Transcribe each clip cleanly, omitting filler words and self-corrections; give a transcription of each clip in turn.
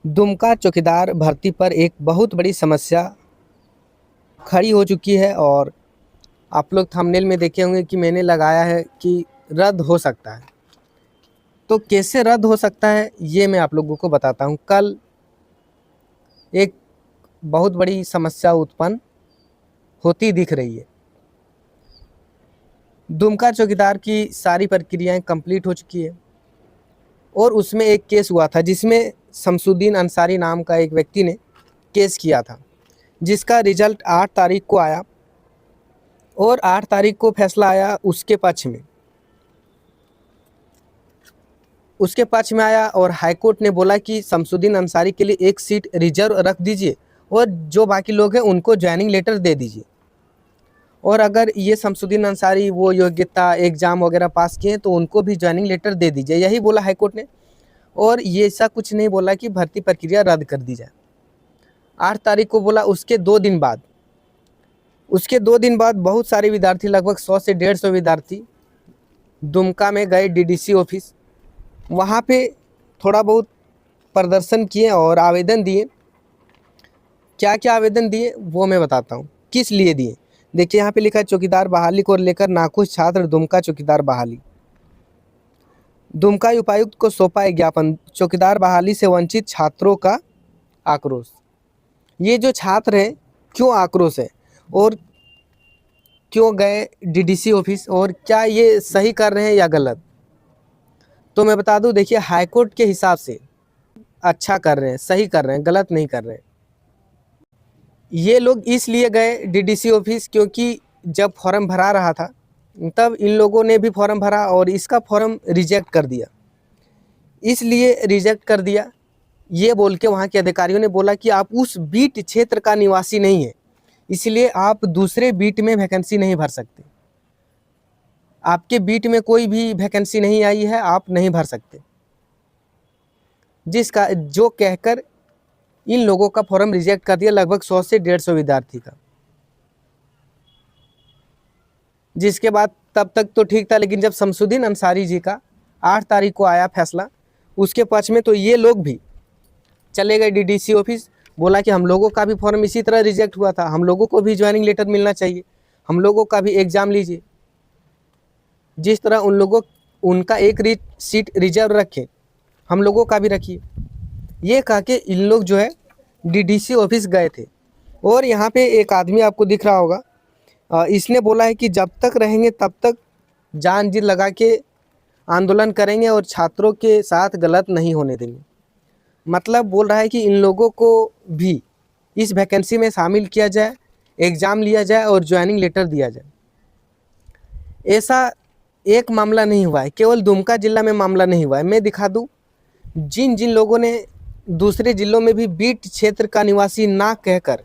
दुमका चौकीदार भर्ती पर एक बहुत बड़ी समस्या खड़ी हो चुकी है और आप लोग थंबनेल में देखे होंगे कि मैंने लगाया है कि रद्द हो सकता है। तो कैसे रद्द हो सकता है ये मैं आप लोगों को बताता हूँ। कल एक बहुत बड़ी समस्या उत्पन्न होती दिख रही है। दुमका चौकीदार की सारी प्रक्रियाएं कंप्लीट हो चुकी है और उसमें एक केस हुआ था जिसमें शमसुद्दीन अंसारी नाम का एक व्यक्ति ने केस किया था, जिसका रिजल्ट 8 तारीख को आया और 8 तारीख को फैसला आया उसके पक्ष में आया और हाईकोर्ट ने बोला कि शमसुद्दीन अंसारी के लिए एक सीट रिजर्व रख दीजिए और जो बाकी लोग हैं उनको ज्वाइनिंग लेटर दे दीजिए। और अगर ये शमसुद्दीन अंसारी वो योग्यता एग्ज़ाम वगैरह पास किए हैं तो उनको भी ज्वाइनिंग लेटर दे दीजिए, यही बोला हाईकोर्ट ने। और ये ऐसा कुछ नहीं बोला कि भर्ती प्रक्रिया रद्द कर दी जाए। 8 तारीख को बोला। उसके 2 दिन बाद बहुत सारे विद्यार्थी, लगभग 100 से 150 विद्यार्थी दुमका में गए डीडीसी ऑफिस। वहाँ पे थोड़ा बहुत प्रदर्शन किए और आवेदन दिए। क्या क्या आवेदन दिए वो मैं बताता हूँ, किस लिए दिए। देखिए यहाँ पे लिखा है चौकीदार बहाली को लेकर नाखुश छात्र दुमका चौकीदार बहाली। दुमका उपायुक्त को सौंपा ज्ञापन, चौकीदार बहाली से वंचित छात्रों का आक्रोश। ये जो छात्र हैं क्यों आक्रोश है और क्यों गए डीडीसी ऑफिस और क्या ये सही कर रहे हैं या गलत, तो मैं बता दूं। देखिए हाईकोर्ट के हिसाब से अच्छा कर रहे हैं, सही कर रहे हैं, गलत नहीं कर रहे हैं। ये लोग इसलिए गए डीडीसी ऑफिस क्योंकि जब फॉर्म भरा रहा था तब इन लोगों ने भी फॉर्म भरा और इसका फॉर्म रिजेक्ट कर दिया। इसलिए रिजेक्ट कर दिया ये बोल के वहाँ के अधिकारियों ने बोला कि आप उस बीट क्षेत्र का निवासी नहीं है, इसलिए आप दूसरे बीट में वैकेंसी नहीं भर सकते। आपके बीट में कोई भी वैकेंसी नहीं आई है, आप नहीं भर सकते। जिसका जो कहकर इन लोगों का फॉर्म रिजेक्ट कर दिया, लगभग 100 से 150 विद्यार्थी का। जिसके बाद तब तक तो ठीक था, लेकिन जब शमसुद्दीन अंसारी जी का 8 तारीख को आया फैसला उसके पक्ष में, तो ये लोग भी चले गए डीडीसी ऑफिस। बोला कि हम लोगों का भी फॉर्म इसी तरह रिजेक्ट हुआ था, हम लोगों को भी ज्वाइनिंग लेटर मिलना चाहिए, हम लोगों का भी एग्ज़ाम लीजिए। जिस तरह उनका एक सीट रिजर्व रखे, हम लोगों का भी रखिए। ये कह के इन लोग जो है डीडीसी ऑफिस गए थे। और यहाँ पे एक आदमी आपको दिख रहा होगा, इसने बोला है कि जब तक रहेंगे तब तक जान जी लगा के आंदोलन करेंगे और छात्रों के साथ गलत नहीं होने देंगे। मतलब बोल रहा है कि इन लोगों को भी इस वैकेंसी में शामिल किया जाए, एग्ज़ाम लिया जाए और ज्वाइनिंग लेटर दिया जाए। ऐसा एक मामला नहीं हुआ है, केवल दुमका जिला में मामला नहीं हुआ है। मैं दिखा दूँ, जिन जिन लोगों ने दूसरे जिलों में भी बीट क्षेत्र का निवासी ना कहकर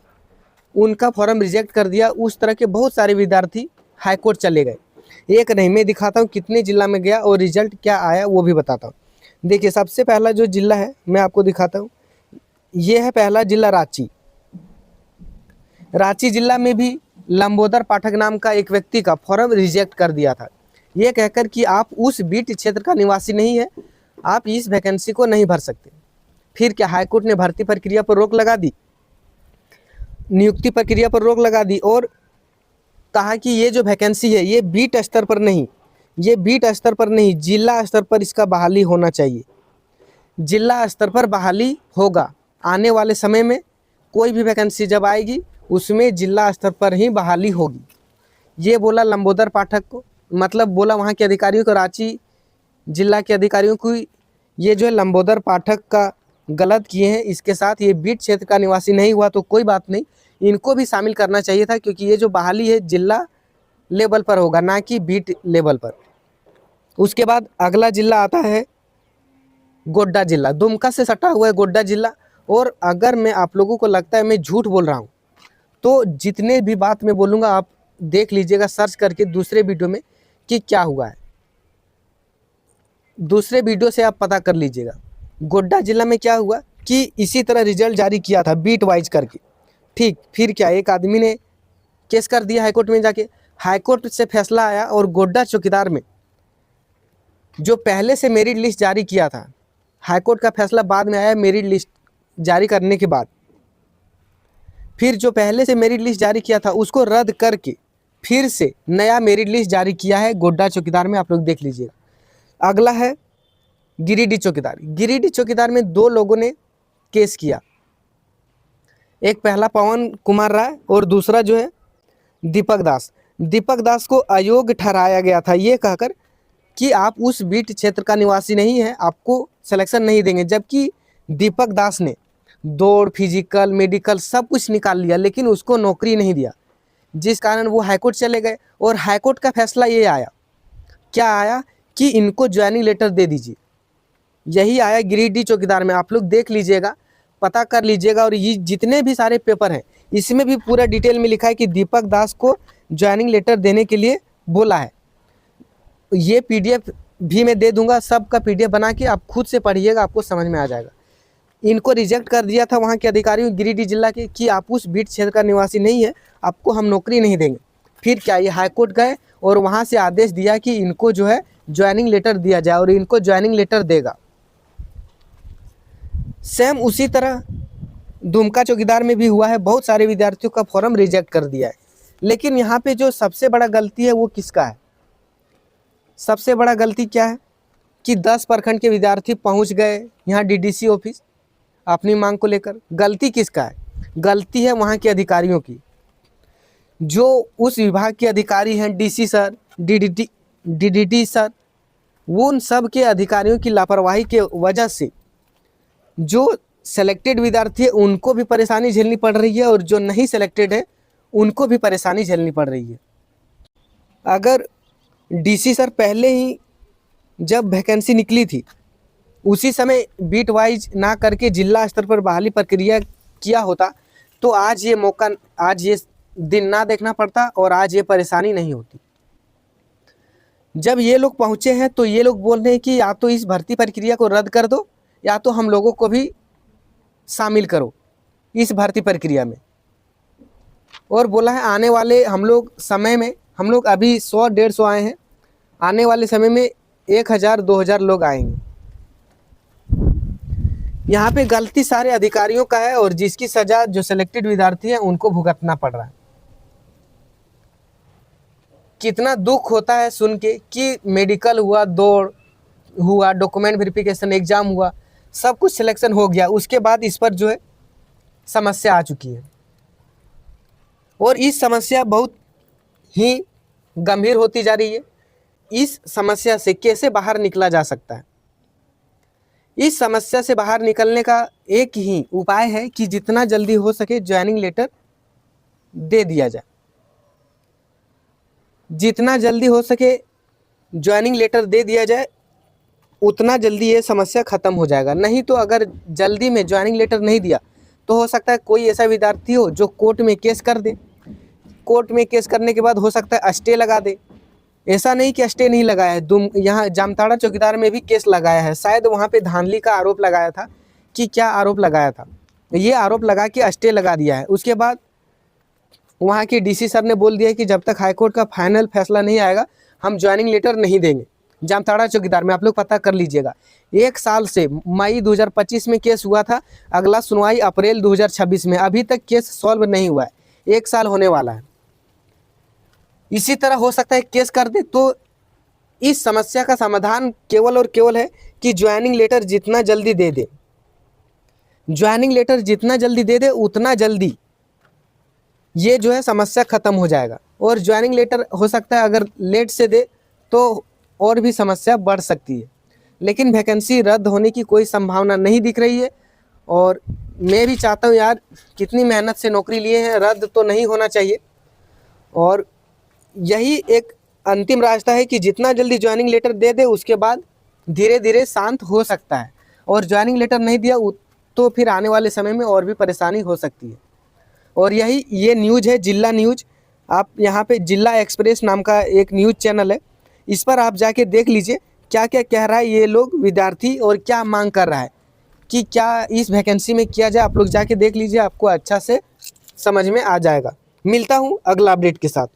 उनका फॉर्म रिजेक्ट कर दिया, उस तरह के बहुत सारे विद्यार्थी हाईकोर्ट चले गए। एक नहीं, मैं दिखाता हूँ कितने जिला में गया और रिजल्ट क्या आया वो भी बताता हूँ। देखिए सबसे पहला जो जिला है मैं आपको दिखाता हूँ, ये है पहला जिला रांची। रांची जिला में भी लंबोदर पाठक नाम का एक व्यक्ति का फॉर्म रिजेक्ट कर दिया था, ये कहकर कि आप उस बीट क्षेत्र का निवासी नहीं है, आप इस वैकेंसी को नहीं भर सकते। फिर क्या, हाईकोर्ट ने भर्ती प्रक्रिया पर रोक लगा दी, नियुक्ति प्रक्रिया पर रोक लगा दी और कहा कि ये जो वैकेंसी है ये बीट स्तर पर नहीं, जिला स्तर पर इसका बहाली होना चाहिए। जिला स्तर पर बहाली होगा आने वाले समय में, कोई भी वैकेंसी जब आएगी उसमें जिला स्तर पर ही बहाली होगी। ये बोला लंबोदर पाठक को, मतलब बोला वहाँ के अधिकारियों को, रांची जिला के अधिकारियों को, ये जो है लंबोदर पाठक का गलत किए हैं, इसके साथ ये बीट क्षेत्र का निवासी नहीं हुआ तो कोई बात नहीं, इनको भी शामिल करना चाहिए था, क्योंकि ये जो बहाली है जिला लेवल पर होगा ना कि बीट लेवल पर। उसके बाद अगला जिला आता है गोड्डा जिला, दुमका से सटा हुआ है गोड्डा जिला। और अगर मैं आप लोगों को लगता है मैं झूठ बोल रहा हूँ तो जितने भी बात मैं बोलूँगा आप देख लीजिएगा सर्च करके दूसरे वीडियो में कि क्या हुआ है, दूसरे वीडियो से आप पता कर लीजिएगा। गोड्डा जिला में क्या हुआ कि इसी तरह रिजल्ट जारी किया था बीट वाइज करके, ठीक। फिर क्या, एक आदमी ने केस कर दिया हाईकोर्ट में जाके, हाईकोर्ट से फैसला आया और गोड्डा चौकीदार में जो पहले से मेरिट लिस्ट जारी किया था, हाईकोर्ट का फैसला बाद में आया, मेरिट लिस्ट जारी करने के बाद फिर जो पहले से मेरिट लिस्ट जारी किया था उसको रद्द करके फिर से नया मेरिट लिस्ट जारी किया है गोड्डा चौकीदार में, आप लोग देख लीजिएगा। अगला है गिरिडीह चौकीदार। गिरिडीह चौकीदार में 2 लोगों ने केस किया, एक पहला पवन कुमार राय और दूसरा जो है दीपक दास। दीपक दास को अयोग्य ठहराया गया था ये कहकर कि आप उस बीट क्षेत्र का निवासी नहीं है, आपको सिलेक्शन नहीं देंगे। जबकि दीपक दास ने दौड़, फिजिकल, मेडिकल सब कुछ निकाल लिया लेकिन उसको नौकरी नहीं दिया, जिस कारण वो हाईकोर्ट चले गए। और हाईकोर्ट का फैसला ये आया, क्या आया कि इनको ज्वाइनिंग लेटर दे दीजिए। यही आया गिरिडीह चौकीदार में, आप लोग देख लीजिएगा, पता कर लीजिएगा। और ये जितने भी सारे पेपर हैं इसमें भी पूरा डिटेल में लिखा है कि दीपक दास को ज्वाइनिंग लेटर देने के लिए बोला है। ये पीडीएफ भी मैं दे दूंगा, सबका पीडीएफ बना के आप खुद से पढ़िएगा, आपको समझ में आ जाएगा। इनको रिजेक्ट कर दिया था वहाँ के अधिकारियों गिरिडीह जिला के कि आप उस बीट क्षेत्र का निवासी नहीं है, आपको हम नौकरी नहीं देंगे। फिर क्या, ये हाईकोर्ट गए और वहाँ से आदेश दिया कि इनको जो है ज्वाइनिंग लेटर दिया जाए और इनको ज्वाइनिंग लेटर देगा। सेम उसी तरह दुमका चौकीदार में भी हुआ है, बहुत सारे विद्यार्थियों का फॉर्म रिजेक्ट कर दिया है। लेकिन यहाँ पे जो सबसे बड़ा गलती है वो किसका है? सबसे बड़ा गलती क्या है कि 10 प्रखंड के विद्यार्थी पहुँच गए यहाँ डीडीसी ऑफिस अपनी मांग को लेकर। गलती किसका है? गलती है वहाँ के अधिकारियों की, जो उस विभाग के अधिकारी हैं, डीसी सर, डीडीटी सर, वो उन सब के अधिकारियों की लापरवाही के वजह से जो सेलेक्टेड विद्यार्थी है उनको भी परेशानी झेलनी पड़ रही है और जो नहीं सेलेक्टेड है उनको भी परेशानी झेलनी पड़ रही है। अगर डीसी सर पहले ही जब वैकेंसी निकली थी उसी समय बीट वाइज ना करके जिला स्तर पर बहाली प्रक्रिया किया होता तो आज ये मौका, आज ये दिन ना देखना पड़ता और आज ये परेशानी नहीं होती। जब ये लोग पहुँचे हैं तो ये लोग बोल रहे हैं कि या तो इस भर्ती प्रक्रिया को रद्द कर दो या तो हम लोगों को भी शामिल करो इस भर्ती प्रक्रिया में। और बोला है आने वाले हम लोग समय में, हम लोग अभी 100-150 आए हैं, आने वाले समय में 1000-2000 लोग आएंगे। यहाँ पे गलती सारे अधिकारियों का है और जिसकी सजा जो सिलेक्टेड विद्यार्थी है उनको भुगतना पड़ रहा है। कितना दुख होता है सुन के कि मेडिकल हुआ, दौड़ हुआ, डॉक्यूमेंट वेरिफिकेशन, एग्जाम हुआ, सब कुछ सिलेक्शन हो गया, उसके बाद इस पर जो है समस्या आ चुकी है। और इस समस्या बहुत ही गंभीर होती जा रही है। इस समस्या से कैसे बाहर निकला जा सकता है? इस समस्या से बाहर निकलने का एक ही उपाय है कि जितना जल्दी हो सके ज्वाइनिंग लेटर दे दिया जाए। जितना जल्दी हो सके ज्वाइनिंग लेटर दे दिया जाए उतना जल्दी ये समस्या ख़त्म हो जाएगा। नहीं तो अगर जल्दी में ज्वाइनिंग लेटर नहीं दिया तो हो सकता है कोई ऐसा विद्यार्थी हो जो कोर्ट में केस कर दे। कोर्ट में केस करने के बाद हो सकता है स्टे लगा दे। ऐसा नहीं कि स्टे नहीं लगाया है, यहाँ जामताड़ा चौकीदार में भी केस लगाया है। शायद वहाँ पे धांधली का आरोप लगाया था कि क्या आरोप लगाया था, ये आरोप लगा के स्टे लगा दिया है। उसके बाद वहाँ के डीसी सर ने बोल दिया कि जब तक हाईकोर्ट का फाइनल फैसला नहीं आएगा हम ज्वाइनिंग लेटर नहीं देंगे। जामताड़ा चौकीदार में आप लोग पता कर लीजिएगा, 1 साल से मई 2025 में केस हुआ था, अगला सुनवाई अप्रैल 2026 में, अभी तक केस सॉल्व नहीं हुआ है, 1 साल होने वाला है। इसी तरह हो सकता है केस कर दे। तो इस समस्या का समाधान केवल और केवल है कि ज्वाइनिंग लेटर जितना जल्दी दे दे, ज्वाइनिंग लेटर जितना जल्दी दे दे उतना जल्दी ये जो है समस्या ख़त्म हो जाएगा। और ज्वाइनिंग लेटर हो सकता है अगर लेट से दे तो और भी समस्या बढ़ सकती है। लेकिन वैकेंसी रद्द होने की कोई संभावना नहीं दिख रही है। और मैं भी चाहता हूँ यार, कितनी मेहनत से नौकरी लिए हैं, रद्द तो नहीं होना चाहिए। और यही एक अंतिम रास्ता है कि जितना जल्दी ज्वाइनिंग लेटर दे दे उसके बाद धीरे धीरे शांत हो सकता है। और ज्वाइनिंग लेटर नहीं दिया तो फिर आने वाले समय में और भी परेशानी हो सकती है। और यही ये न्यूज़ है, जिला न्यूज़। आप यहाँ पे जिला एक्सप्रेस नाम का एक न्यूज़ चैनल है, इस पर आप जाके देख लीजिए क्या क्या कह रहा है ये लोग विद्यार्थी और क्या मांग कर रहा है कि क्या इस वैकेंसी में किया जाए। आप लोग जाके देख लीजिए, आपको अच्छा से समझ में आ जाएगा। मिलता हूँ अगला अपडेट के साथ।